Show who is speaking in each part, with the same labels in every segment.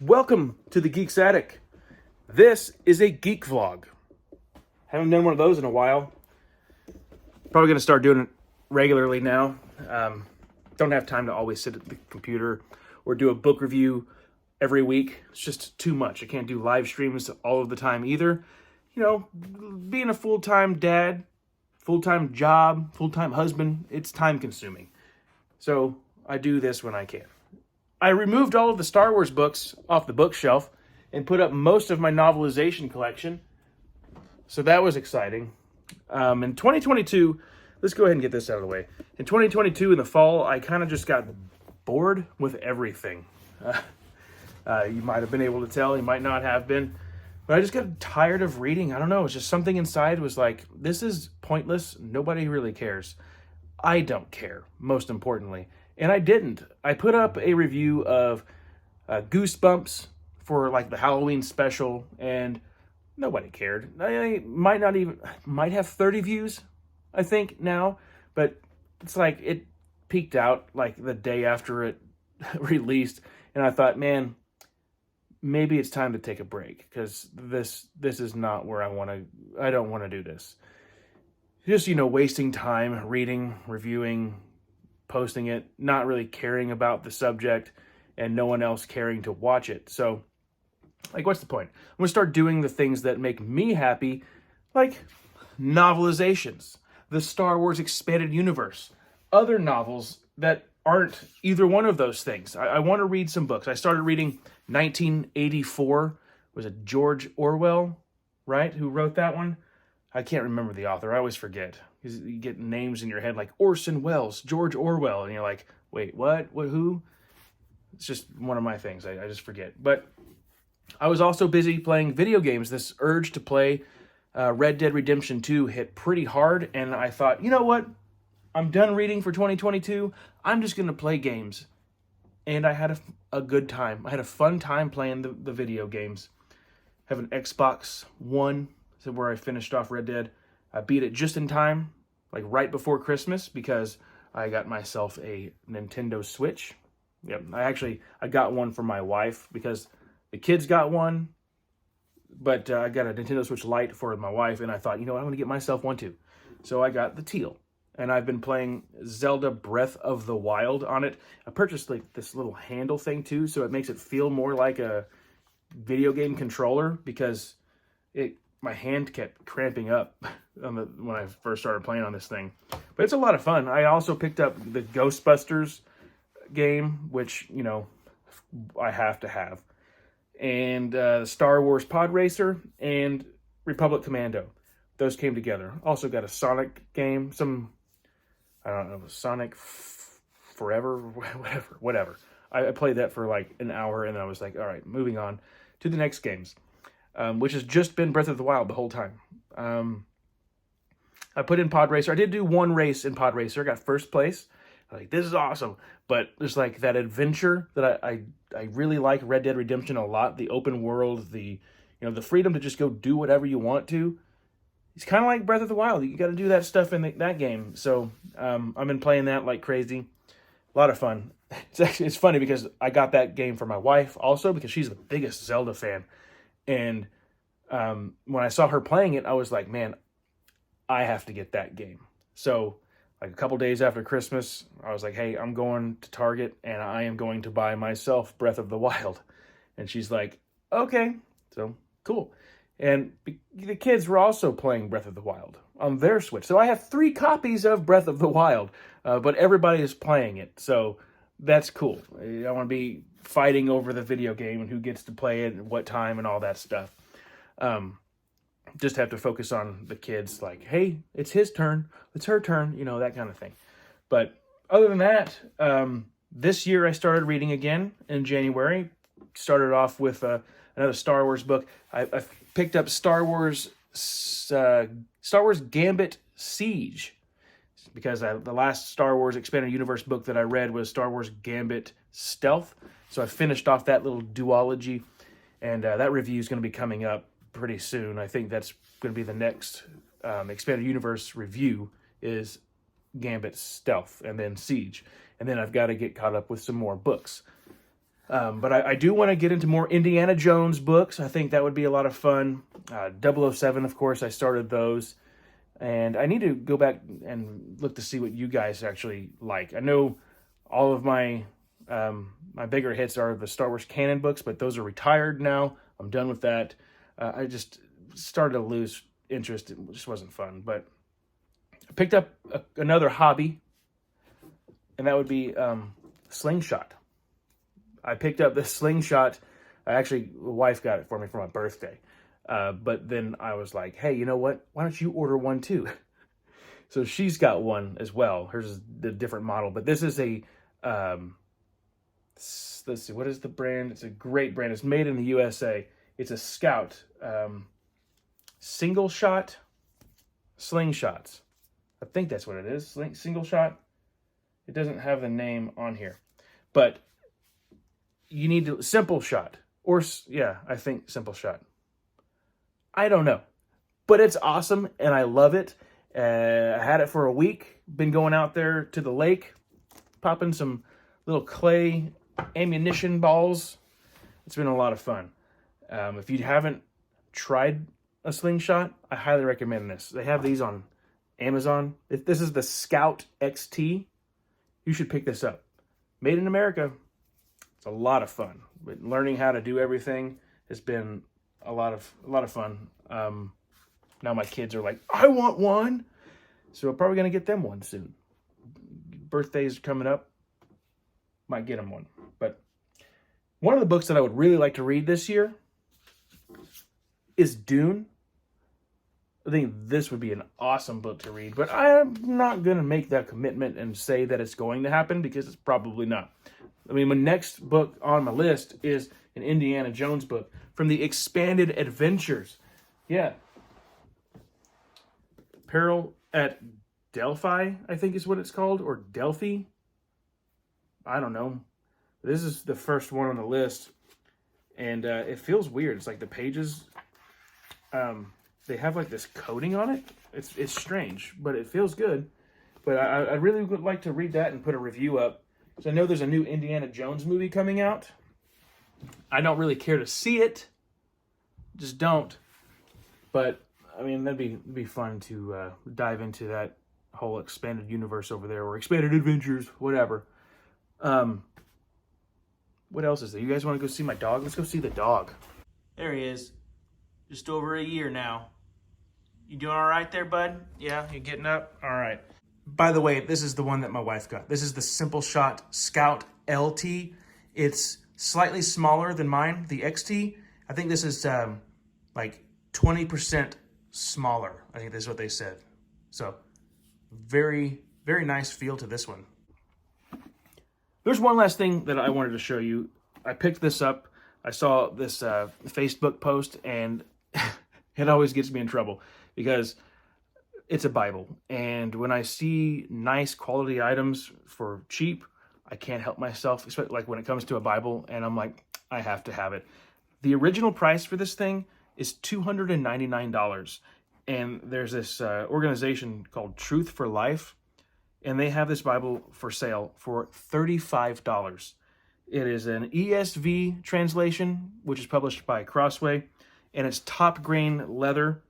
Speaker 1: Welcome to the Geek's Attic. This is a geek vlog. Haven't done one of those in a while. Probably going to start doing it regularly now. Don't have time to always sit at the computer or do a book review every week. It's just too much. I can't do live streams all of the time either. You know, being a full-time dad, full-time job, full-time husband, it's time consuming. So I do this when I can. I removed all of the Star Wars books off the bookshelf and put up most of my novelization collection. So that was exciting. In 2022, let's go ahead and get this out of the way. In 2022, in the fall, I kind of just got bored with everything. You might have been able to tell, you might not have been. But I just got tired of reading. I don't know, it's just something inside was like, this is pointless. Nobody really cares. I don't care, most importantly. And I didn't. I put up a review of Goosebumps for like the Halloween special, and nobody cared. I might have 30 views, I think, now. But it's like it peaked out like the day after it released. And I thought, man, maybe it's time to take a break, because this is not where I don't want to do this. Just, wasting time reading, reviewing, posting it, not really caring about the subject, and no one else caring to watch it. So, like, what's the point? I'm going to start doing the things that make me happy, like novelizations, the Star Wars expanded universe, other novels that aren't either one of those things. I want to read some books. I started reading 1984. Was it George Orwell, right? Who wrote that one? I can't remember the author. I always forget. You get names in your head like Orson Welles, George Orwell, and you're like, wait, what? Who? It's just one of my things. I just forget. But I was also busy playing video games. This urge to play Red Dead Redemption 2 hit pretty hard, and I thought, you know what? I'm done reading for 2022. I'm just going to play games. And I had a good time. I had a fun time playing the video games. I have an Xbox One, so where I finished off Red Dead. I beat it just in time, like right before Christmas, because I got myself a Nintendo Switch. Yep, I got one for my wife because the kids got one, but I got a Nintendo Switch Lite for my wife, and I thought, I'm going to get myself one too. So I got the teal, and I've been playing Zelda Breath of the Wild on it. I purchased like this little handle thing too, so it makes it feel more like a video game controller, because my hand kept cramping up when I first started playing on this thing. But it's a lot of fun. I also picked up the Ghostbusters game, which, I have to have. And Star Wars Pod Racer and Republic Commando. Those came together. Also got a Sonic game. Sonic Forever, whatever. I played that for like an hour, and I was like, all right, moving on to the next games. Which has just been Breath of the Wild the whole time. I put in Pod Racer. I did do one race in Pod Racer. I got first place. I was like, this is awesome. But there's like that adventure that I really like Red Dead Redemption a lot. The open world, the freedom to just go do whatever you want to. It's kind of like Breath of the Wild. You got to do that stuff in that game. So I've been playing that like crazy. A lot of fun. It's funny because I got that game for my wife also, because she's the biggest Zelda fan. And when I saw her playing it, I was like, man, I have to get that game. So like a couple days after Christmas, I was like, hey, I'm going to Target and I am going to buy myself Breath of the Wild. And she's like, okay, so cool. And the kids were also playing Breath of the Wild on their Switch. So I have 3 copies of Breath of the Wild, but everybody is playing it. So that's cool. I don't want to be fighting over the video game and who gets to play it and what time and all that stuff. Just have to focus on the kids, like, hey, it's his turn, it's her turn, that kind of thing. But other than that, this year I started reading again in January. Started off with another Star Wars book. I picked up Star Wars Gambit Siege, because the last Star Wars Expanded Universe book that I read was Star Wars Gambit Stealth. So I finished off that little duology, and that review is going to be coming up pretty soon. I think that's going to be the next Expanded Universe review, is Gambit Stealth, and then Siege. And then I've got to get caught up with some more books. But I do want to get into more Indiana Jones books. I think that would be a lot of fun. 007, of course, I started those. And I need to go back and look to see what you guys actually like. I know all of my my bigger hits are the Star Wars canon books, but those are retired now. I'm done with that. I just started to lose interest. It just wasn't fun. But I picked up another hobby, and that would be slingshot. I picked up this slingshot. Actually, the wife got it for me for my birthday. But then I was like, hey, you know what? Why don't you order one too? So she's got one as well. Hers is the different model. But this is a, let's see, what is the brand? It's a great brand. It's made in the USA. It's a Scout single shot slingshots. I think that's what it is. Single shot. It doesn't have the name on here. But you need to, simple shot. Or, yeah, I think simple shot. I don't know. But it's awesome, and I love it. I had it for a week. Been going out there to the lake, popping some little clay ammunition balls. It's been a lot of fun. If you haven't tried a slingshot, I highly recommend this. They have these on Amazon. If this is the Scout XT, you should pick this up. Made in America. It's a lot of fun. But learning how to do everything has been a lot of fun. Now my kids are like, I want one. So we're probably going to get them one soon. Birthdays are coming up. Might get them one. But one of the books that I would really like to read this year is Dune. I think this would be an awesome book to read. But I'm not going to make that commitment and say that it's going to happen because it's probably not. I mean, my next book on my list is an Indiana Jones book from the Expanded Adventures. Yeah. Peril at Delphi, I think is what it's called, or Delphi. I don't know. This is the first one on the list, and it feels weird. It's like the pages, they have like this coating on it. It's strange, but it feels good. But I really would like to read that and put a review up. So I know there's a new Indiana Jones movie coming out. I don't really care to see it. Just don't. But, I mean, that'd be fun to dive into that whole expanded universe over there, or expanded adventures, whatever. What else is there? You guys want to go see my dog? Let's go see the dog. There he is. Just over a year now. You doing all right there, bud? Yeah, you getting up? All right. By the way, this is the one that my wife got. This is the Simple Shot Scout LT. It's slightly smaller than mine, the XT. I think this is like 20% smaller. I think that's what they said. So very, very nice feel to this one. There's one last thing that I wanted to show you. I picked this up. I saw this Facebook post, and it always gets me in trouble because it's a Bible. And when I see nice quality items for cheap, I can't help myself, especially like when it comes to a Bible, and I'm like, I have to have it. The original price for this thing is $299. And there's this organization called Truth for Life, and they have this Bible for sale for $35. It is an ESV translation, which is published by Crossway, and it's top grain leather.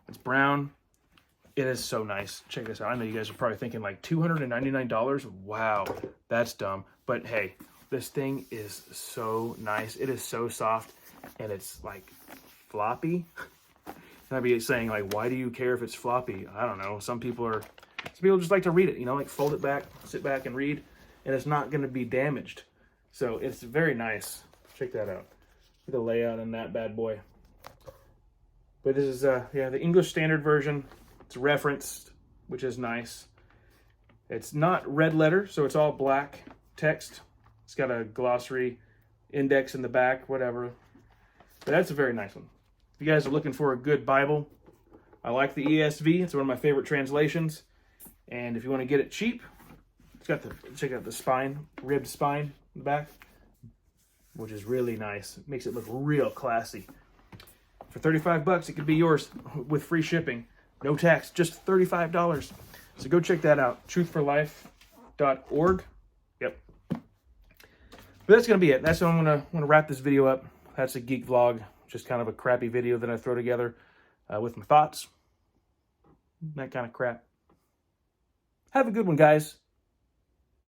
Speaker 1: It's brown. It is so nice. Check this out. I know you guys are probably thinking like $299. Wow, that's dumb. But hey, this thing is so nice. It is so soft, and it's like floppy. And I'd be saying like, why do you care if it's floppy? I don't know. Some people just like to read it, you know, like fold it back, sit back and read, and it's not going to be damaged. So it's very nice. Check that out. The layout on that bad boy. But this is, yeah, the English Standard Version. It's referenced, which is nice. It's not red letter, so it's all black text. It's got a glossary index in the back, whatever. But that's a very nice one. If you guys are looking for a good Bible, I like the ESV. It's one of my favorite translations. And if you want to get it cheap, it's got check out the spine, ribbed spine in the back, which is really nice. It makes it look real classy. For $35, it could be yours with free shipping. No tax, just $35. So go check that out, truthforlife.org. Yep. But that's going to be it. That's how I'm going to wrap this video up. That's a geek vlog. Just kind of a crappy video that I throw together with my thoughts. That kind of crap. Have a good one, guys.